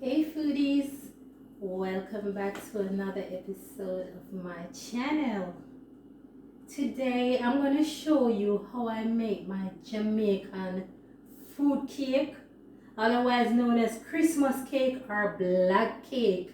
Hey foodies, welcome back to another episode of my channel. Today I'm going to show you how I make my Jamaican fruit cake, otherwise known as Christmas cake or black cake.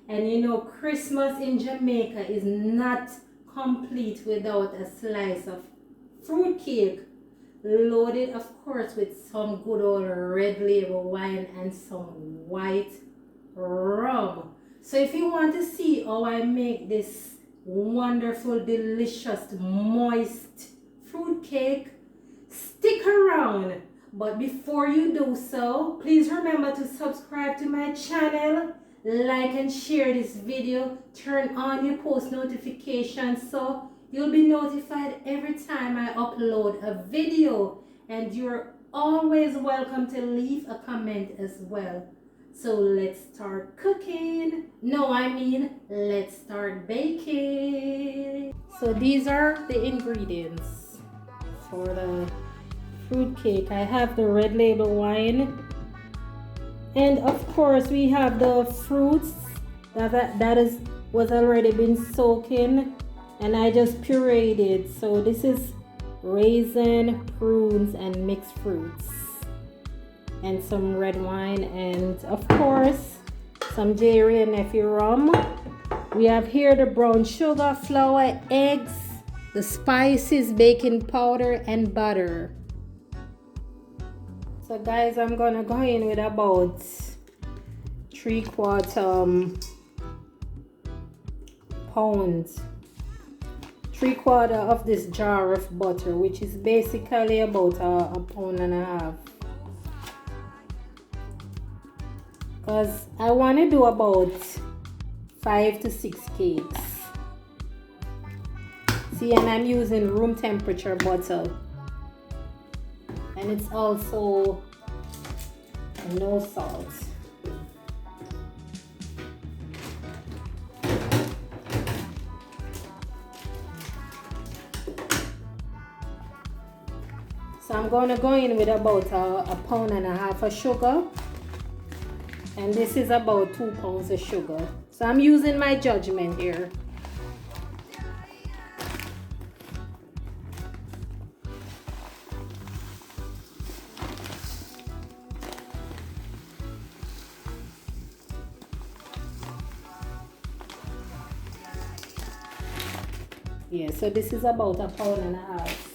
And you know, Christmas in Jamaica is not complete without a slice of fruit cake, loaded of course with some good old red label wine and some white rum. So if you want to see how I make this wonderful, delicious, moist fruit cake, stick around. But before you do so, please remember to subscribe to my channel, like and share this video, turn on your post notifications so you'll be notified every time I upload a video, and you're always welcome to leave a comment as well. So let's start cooking. No, I mean, let's start baking. So these are the ingredients for the fruit cake. I have the red label wine, and of course we have the fruits that was already been soaking, and I just pureed it. So this is raisin, prunes, and mixed fruits, and some red wine, and of course some Jerry and Nephew rum. We have here the brown sugar, flour, eggs, the spices, baking powder, and butter. So guys, I'm gonna go in with about 3/4 pounds, 3/4 of this jar of butter, which is basically about a pound and a half, because I want to do about 5 to 6 cakes. See, and I'm using room temperature butter, and it's also no salt. So I'm going to go in with about a pound and a half of sugar, and this is about 2 pounds of sugar. So I'm using my judgment here. Yeah, so this is about a pound and a half.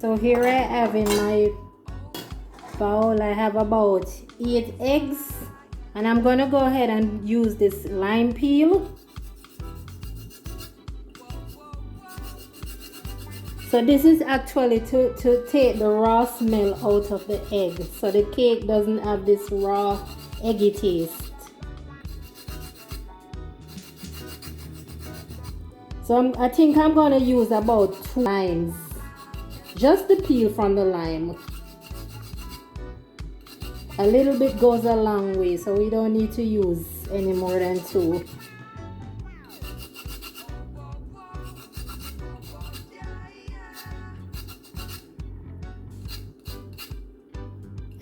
So here I have in my bowl, I have about 8 eggs, and I'm gonna go ahead and use this lime peel. So this is actually to take the raw smell out of the egg, so the cake doesn't have this raw eggy taste. So I think I'm gonna use about 2 limes. Just the peel from the lime. A little bit goes a long way, so we don't need to use any more than 2.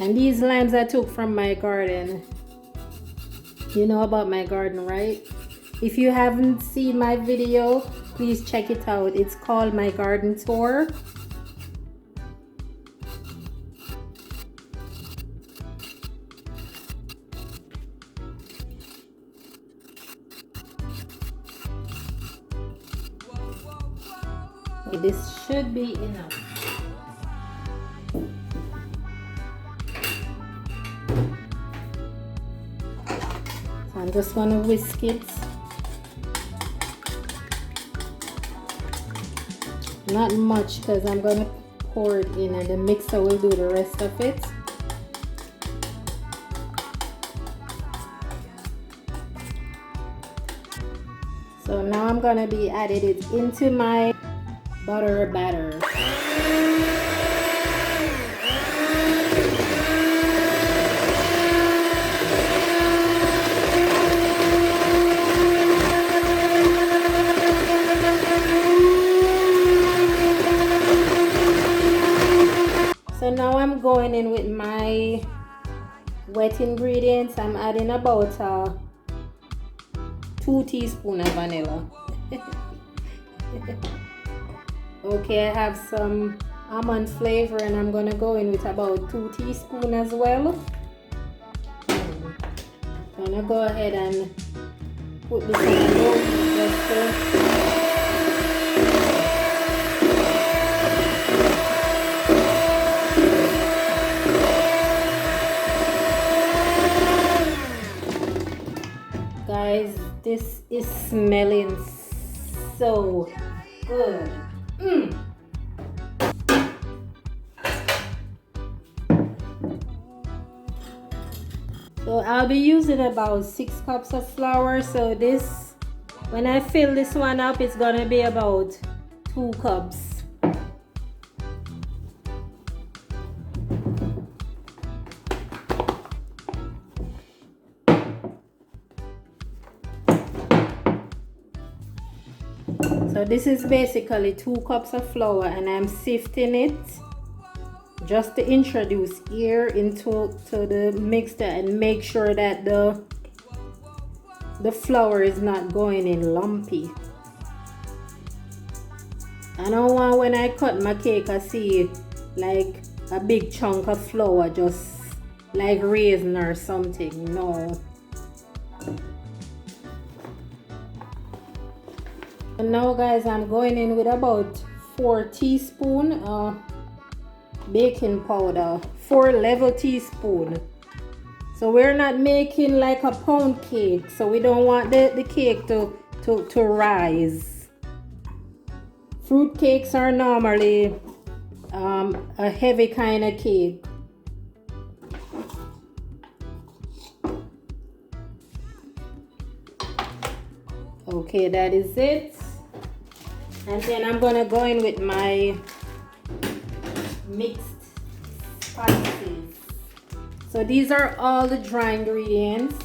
And these limes I took from my garden. You know about my garden, right? If you haven't seen my video, please check it out. It's called My Garden Tour. Okay, this should be enough. So I'm just gonna whisk it. Not much, because I'm gonna pour it in and the mixer will do the rest of it. So now I'm gonna be adding it into my butter batter. So now I'm going in with my wet ingredients. I'm adding about 2 teaspoons of vanilla. Okay, I have some almond flavor and I'm gonna go in with about 2 teaspoons as well. I'm gonna go ahead and put this in a low heat. Guys, this is smelling so good. So I'll be using about 6 cups of flour. So this, when I fill this one up, it's gonna be about 2 cups. So this is basically 2 cups of flour and I'm sifting it just to introduce air into the mixture and make sure that the flour is not going in lumpy. I don't want when I cut my cake I see like a big chunk of flour just like raisin or something. No. And now guys, I'm going in with about 4 teaspoons baking powder, 4 level teaspoons. So we're not making like a pound cake, so we don't want the cake to rise. Fruit cakes are normally a heavy kind of cake. Okay, that is it. And then I'm gonna go in with my mixed spices. So these are all the dry ingredients.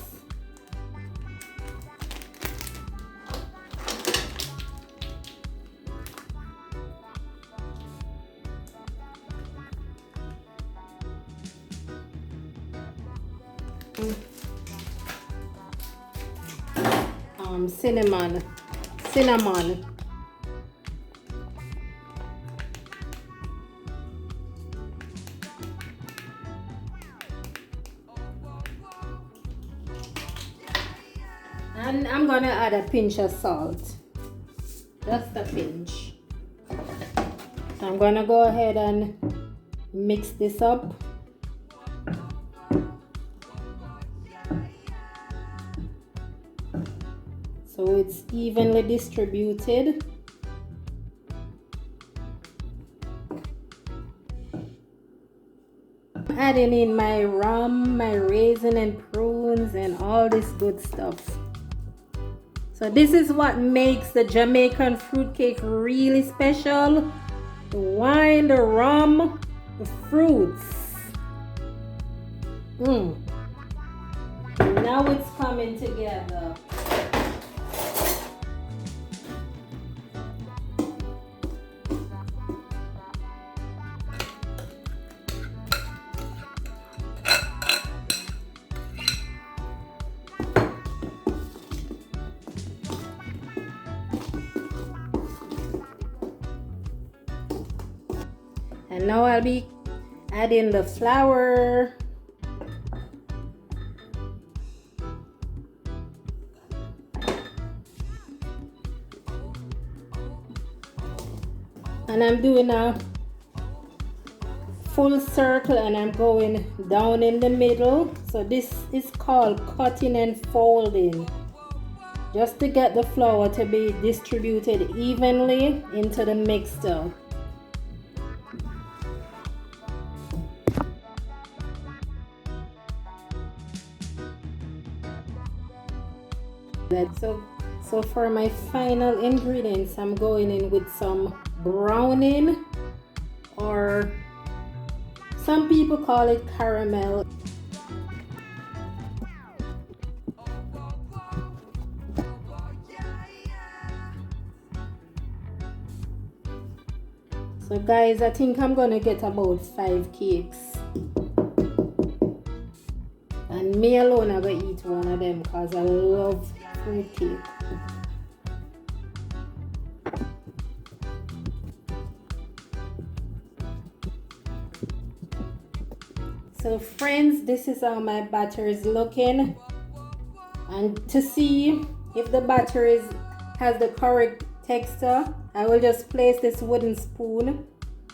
Cinnamon. And I'm gonna add a pinch of salt, just a pinch. So I'm gonna go ahead and mix this up. So it's evenly distributed. I'm adding in my rum, my raisin and prunes and all this good stuff. So this is what makes the Jamaican fruit cake really special. The wine, the rum, the fruits. Now it's coming together. And now I'll be adding the flour. and I'm doing a full circle and I'm going down in the middle. So this is called cutting and folding, just to get the flour to be distributed evenly into the mixture. So for my final ingredients, I'm going in with some browning, or some people call it caramel. So guys, I think I'm gonna get about 5 cakes. And me alone I'm gonna eat one of them because I love fruit cake. So friends, this is how my batter is looking. And to see if the batter has the correct texture, I will just place this wooden spoon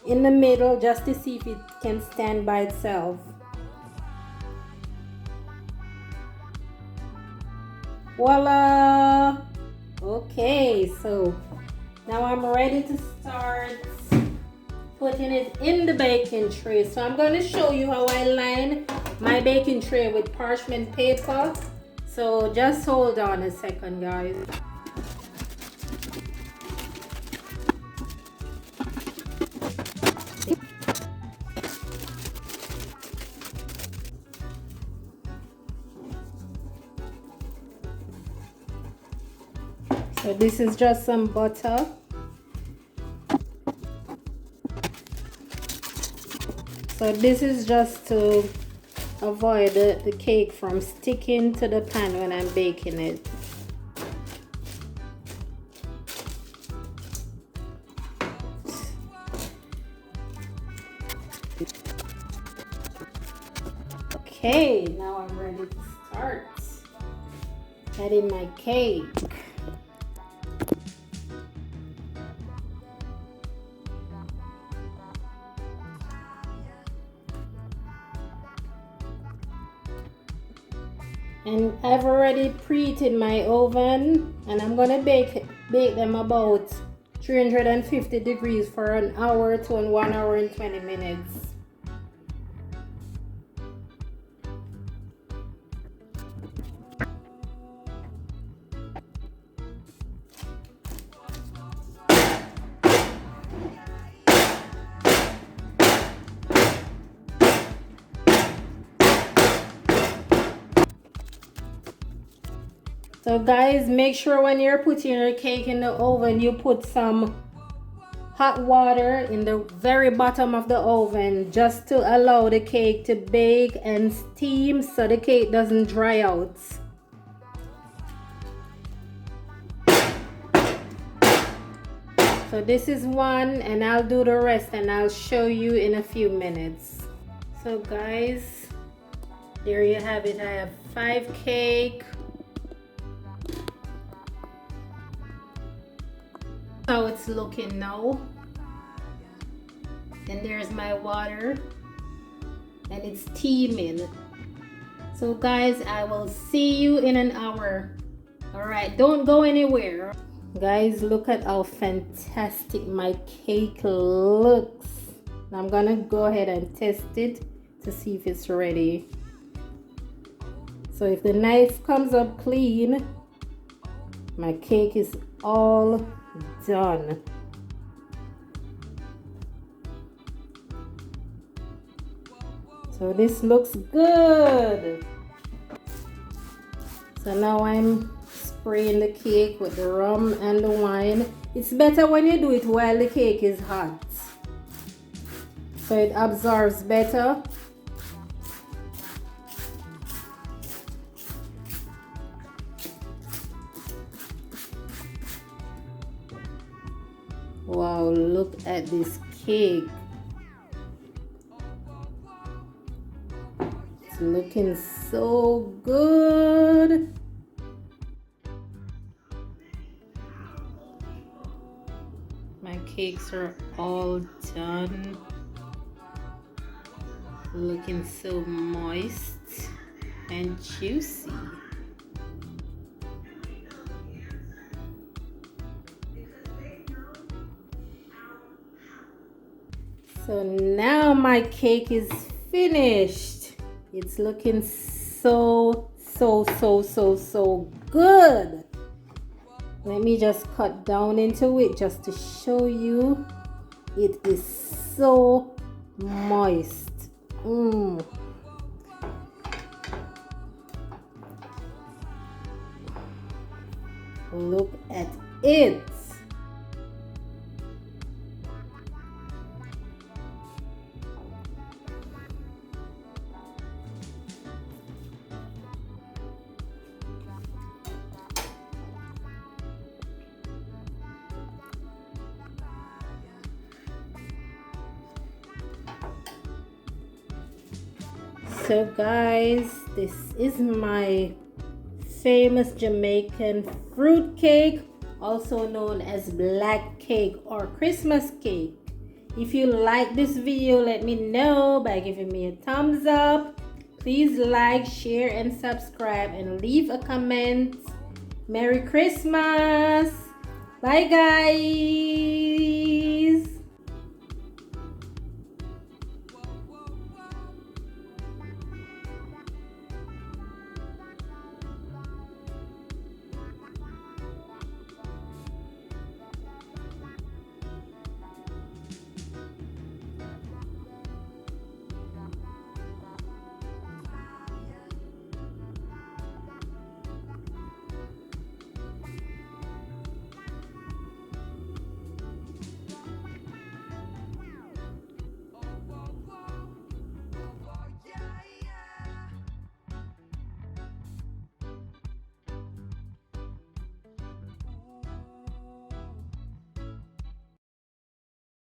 in the middle just to see if it can stand by itself. Voila! Okay, so now I'm ready to start putting it in the baking tray. So I'm going to show you how I line my baking tray with parchment paper. So just hold on a second, guys. So this is just some butter. So this is just to avoid the cake from sticking to the pan when I'm baking it. Okay, now I'm ready to start adding my cake. And I've already preheated my oven, and I'm gonna bake them about 350 degrees for an hour to 1 hour and 20 minutes. So guys, make sure when you're putting your cake in the oven, you put some hot water in the very bottom of the oven, just to allow the cake to bake and steam so the cake doesn't dry out. So this is one, and I'll do the rest and I'll show you in a few minutes. So guys, there you have it. I have 5 cake. How it's looking now. And there's my water, and it's steaming. So guys, I will see you in an hour. All right, don't go anywhere. Guys, look at how fantastic my cake looks. I'm gonna go ahead and test it to see if it's ready. So if the knife comes up clean, my cake is all done. So this looks good. So now I'm spraying the cake with the rum and the wine. It's better when you do it while the cake is hot, so it absorbs better. Wow, look at this cake. It's looking so good. My cakes are all done. Looking so moist and juicy. So now my cake is finished. It's looking so good. Let me just cut down into it just to show you. It is so moist. Look at it. So guys, this is my famous Jamaican fruit cake, also known as black cake or Christmas cake. If you like this video, let me know by giving me a thumbs up. Please like, share, and subscribe, and leave a comment. Merry Christmas! Bye guys!